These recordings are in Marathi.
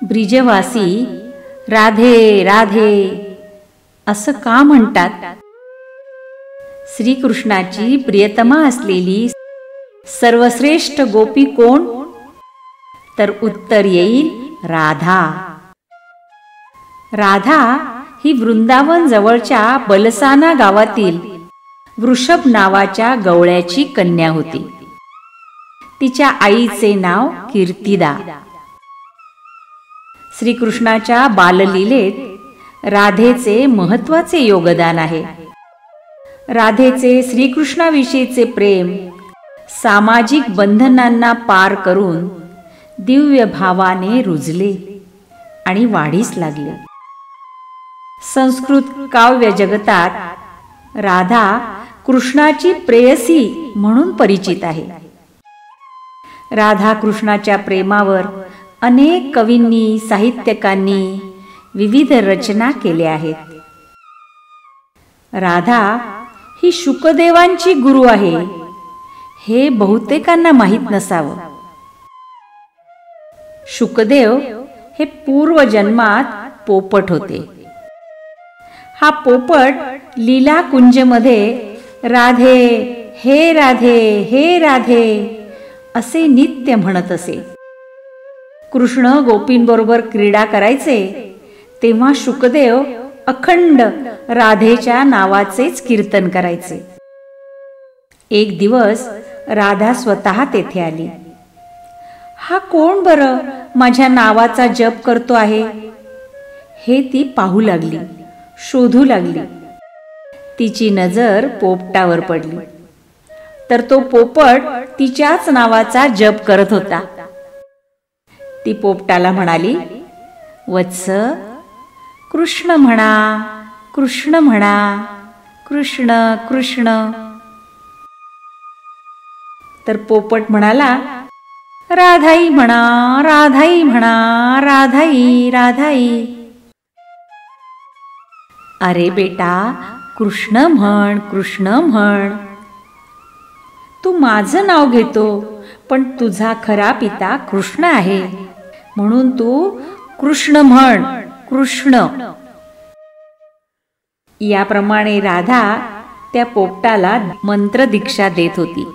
ब्रिजवासी राधे राधे असं का म्हणतात? श्रीकृष्णाची प्रियतमा असलेली सर्वश्रेष्ठ गोपी कोण? तर उत्तर येईल राधा. राधा ही वृंदावन जवळच्या बलसाना गावातील वृषभ नावाच्या गवळ्याची कन्या होती. तिच्या आईचे नाव कीर्तिदा. श्रीकृष्णाच्या बाललीलेत राधेचे महत्त्वाचे योगदान आहे. राधेचे श्रीकृष्णाविषयीचे प्रेम सामाजिक बंधनांना पार करून दिव्य भावाने रुजले आणि वाढीस लागले. संस्कृत काव्य जगतात राधा कृष्णाची प्रेयसी म्हणून परिचित आहे. राधा कृष्णाच्या प्रेमावर अनेक कवींनी साहित्यकांनी विविध रचना केल्या आहेत. राधा ही शुकदेवांची गुरु आहे हे बहुतेकांना माहीत नसावं. शुकदेव हे पूर्वजन्मात पोपट होते. हा पोपट लीला कुंजमध्ये राधे हे राधे हे राधे असे नित्य म्हणत असे. कृष्ण गोपींबरोबर क्रीडा करायचे तेव्हा शुकदेव अखंड राधेच्या नावाचेच कीर्तन करायचे. एक दिवस राधा स्वतः तेथे आली. हा कोण बरं माझ्या नावाचा जप करतो आहे हे ती पाहू लागली, शोधू लागली. तिची नजर पोपटावर पडली तर तो पोपट तिच्याच नावाचा जप करत होता. ती पोपटाला म्हणाली, वत्स, कृष्ण म्हणा, कृष्ण म्हणा, कृष्ण कृष्ण. तर पोपट म्हणाला, राधाई म्हणा, राधाई म्हणा, राधाई राधाई. अरे बेटा, कृष्ण म्हण, कृष्ण म्हण. तू माझं नाव घेतो पण तुझा खरा पिता कृष्ण आहे म्हणून तू कृष्ण म्हण, कृष्ण. याप्रमाणे राधा त्या पोपटाला मंत्र दीक्षा देत होती.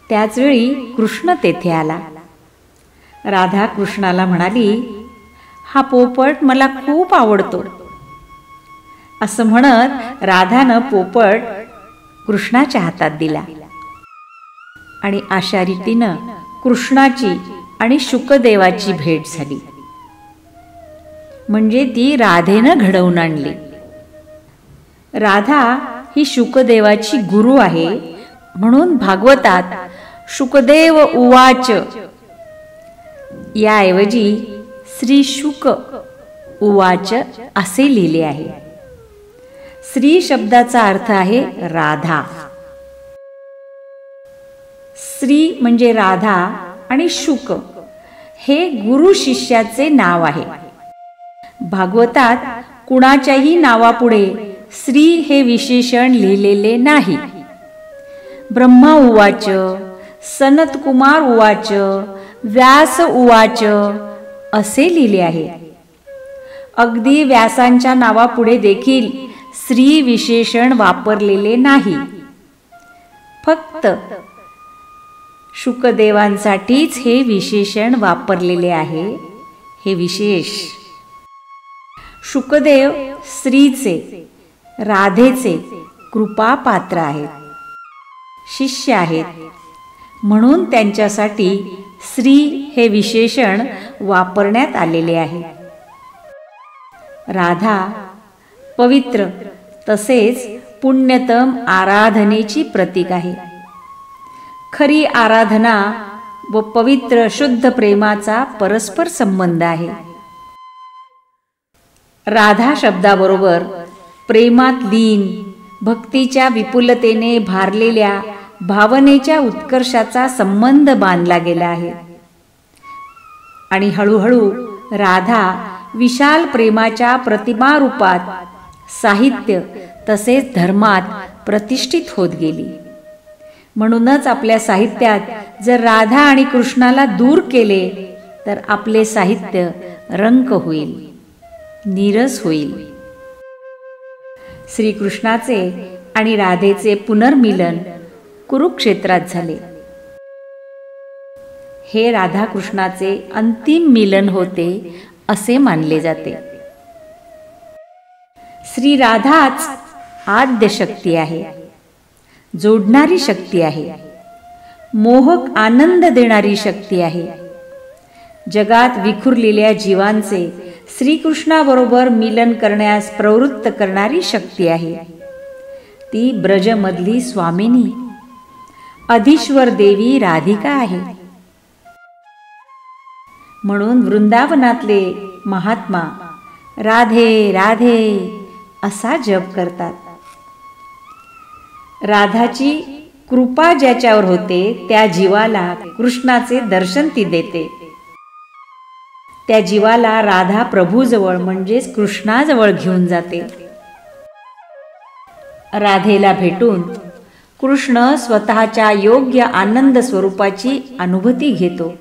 त्याचवेळी कृष्ण तेथे आला. राधा कृष्णाला म्हणाली, हा पोपट मला खूप आवडतो. असं म्हणत राधानं पोपट कृष्णाच्या हातात दिला आणि अशा रीतीनं कृष्णाची आणि शुकदेवाची भेट झाली. म्हणजे ती राधेनं घडवून आणली. राधा ही शुकदेवाची गुरु आहे म्हणून भागवतात शुकदेव उवाच याऐवजी श्री शुक उवाच असे लिहिले आहे. श्री शब्दाचा अर्थ आहे राधा. श्री म्हणजे राधा आणि शुक हे गुरु शिष्याचे नाव आहे. भागवतात कुणाच्याही नावापुढे श्री हे विशेषण लिहिलेले नाही. ब्रह्मा उवाच, सनत कुमार उवाच, व्यास उवाच असे लिहिले आहे. अगदी व्यासांच्या नावापुढे देखील श्री विशेषण वापरलेले नाही. फक्त शुकदेवांसाठीच हे विशेषण वापरलेले आहे. हे विशेष. शुकदेव श्रीचे, राधेचे कृपा पात्र आहेत, शिष्य आहेत म्हणून त्यांच्यासाठी श्री हे विशेषण वापरण्यात आलेले आहे. राधा पवित्र तसेच पुण्यतम आराधनेची प्रतीक आहे. खरी आराधना व पवित्र शुद्ध प्रेमाचा परस्पर संबंध आहे. राधा शब्दाबरोबर प्रेमात लीन, भक्तीच्या विपुलतेने भारलेल्या भावनेच्या उत्कर्षाचा संबंध बांधला गेला आहे. आणि हळूहळू राधा विशाल प्रेमाच्या प्रतिमा रूपात साहित्य तसेच धर्मात प्रतिष्ठित होत गेली. म्हणूनच आपल्या साहित्यात जर राधा आणि कृष्णाला दूर केले तर आपले साहित्य रंक होईल, नीरस होईल. श्रीकृष्णाचे आणि राधेचे पुनर्मिलन कुरुक्षेत्रात झाले. हे राधाकृष्णाचे अंतिम मिलन होते असे मानले जाते. श्री राधाच आद्य शक्ती आहे, जोडणारी शक्ती आहे, मोहक आनंद देणारी शक्ती आहे. जगात विखुरलेल्या जीवांचे श्रीकृष्णाबरोबर मिलन करण्यास प्रवृत्त करणारी शक्ती आहे. ती ब्रजमधली स्वामिनी अधीश्वर देवी राधिका आहे. म्हणून वृंदावनातले महात्मा राधे राधे असा जप करतात. राधाची कृपा ज्याच्यावर होते त्या जीवाला कृष्णाचे दर्शन ती देते. त्या जीवाला राधा प्रभूजवळ म्हणजेच कृष्णाजवळ घेऊन जाते. राधेला भेटून कृष्ण स्वतःच्या योग्य आनंद स्वरूपाची अनुभूती घेतो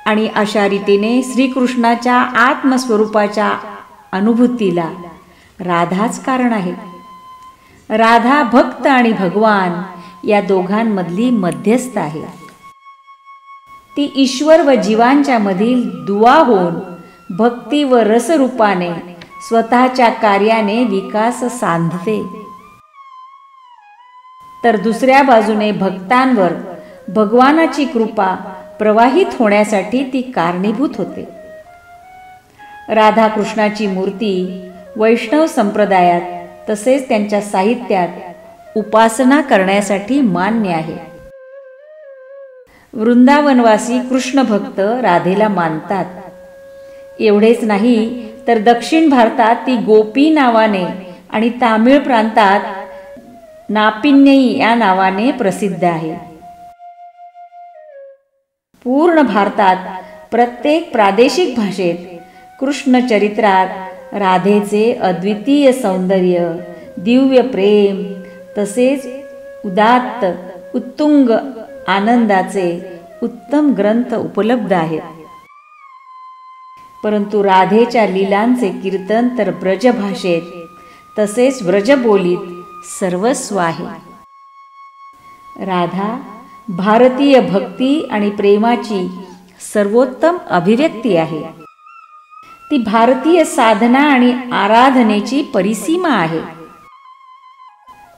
आणि अशा रीतीने श्रीकृष्णाच्या आत्मस्वरूपाच्या अनुभूतीला राधाच कारण आहे. राधा भक्त आणि भगवान या दोघांमधली मध्यस्थ आहे. ती ईश्वर व जीवांच्या मधील दुवा होऊन भक्ती व रसरूपाने स्वतःच्या कार्याने विकास साधते. तर दुसऱ्या बाजूने भक्तांवर भगवानाची कृपा प्रवाहित होण्यासाठी ती कारणीभूत होते. राधाकृष्णाची मूर्ती वैष्णव संप्रदायात तसेच त्यांच्या साहित्यात उपासना करण्यासाठी मान्य आहे. वृंदावनवासी कृष्ण भक्त राधेला मानतात. एवढेच नाही तर दक्षिण भारतात ती गोपी नावाने आणि तामिळ प्रांतात नापिन्यई या नावाने प्रसिद्ध आहे. पूर्ण भारतात प्रत्येक प्रादेशिक भाषेत कृष्ण चरित्रात राधेचे अद्वितीय सौंदर्य, दिव्य प्रेम तसेच उदात्त उत्तुंग आनंदाचे उत्तम ग्रंथ उपलब्ध आहेत. परंतु राधेच्या लीलांचे कीर्तन तर ब्रजभाषेत तसेच ब्रजबोलीत सर्वस्व आहे. राधा भारतीय भक्ती आणि प्रेमाची सर्वोत्तम अभिव्यक्ती आहे. ती भारतीय साधना आणि आराधनेची परिसीमा आहे.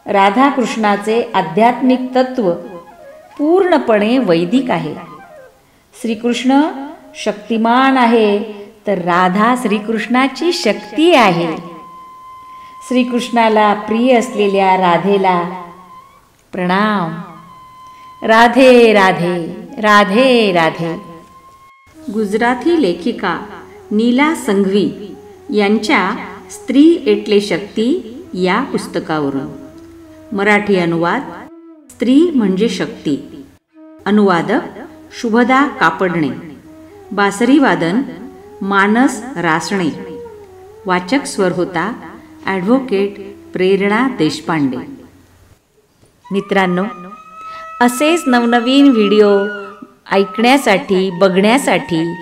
राधाकृष्णाचे आध्यात्मिक तत्व पूर्णपणे वैदिक आहे. श्रीकृष्ण शक्तिमान आहे तर राधा श्रीकृष्णाची शक्ती आहे. श्रीकृष्णाला प्रिय असलेल्या राधेला प्रणाम. राधे राधे राधे राधे. गुजराती लेखिका नीला संघवी यांच्या स्त्री एटले शक्ती या पुस्तकावरून मराठी अनुवाद स्त्री म्हणजे शक्ती. अनुवादक शुभदा कापडणे. बासरी वादन मानस रासणे. वाचक स्वर होता ॲडव्होकेट प्रेरणा देशपांडे. मित्रांनो, असेच नवनवीन व्हिडिओ ऐकण्यासाठी बघण्यासाठी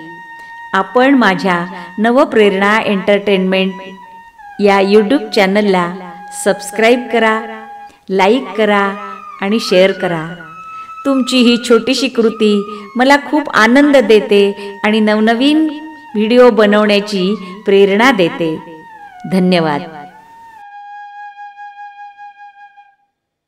आपण माझ्या नवप्रेरणा एंटरटेनमेंट या यूट्यूब चॅनलला सबस्क्राईब करा, लाईक करा आणि शेअर करा. तुमची ही छोटीशी कृती मला खूप आनंद देते आणि नवनवीन व्हिडिओ बनवण्याची प्रेरणा देते. धन्यवाद.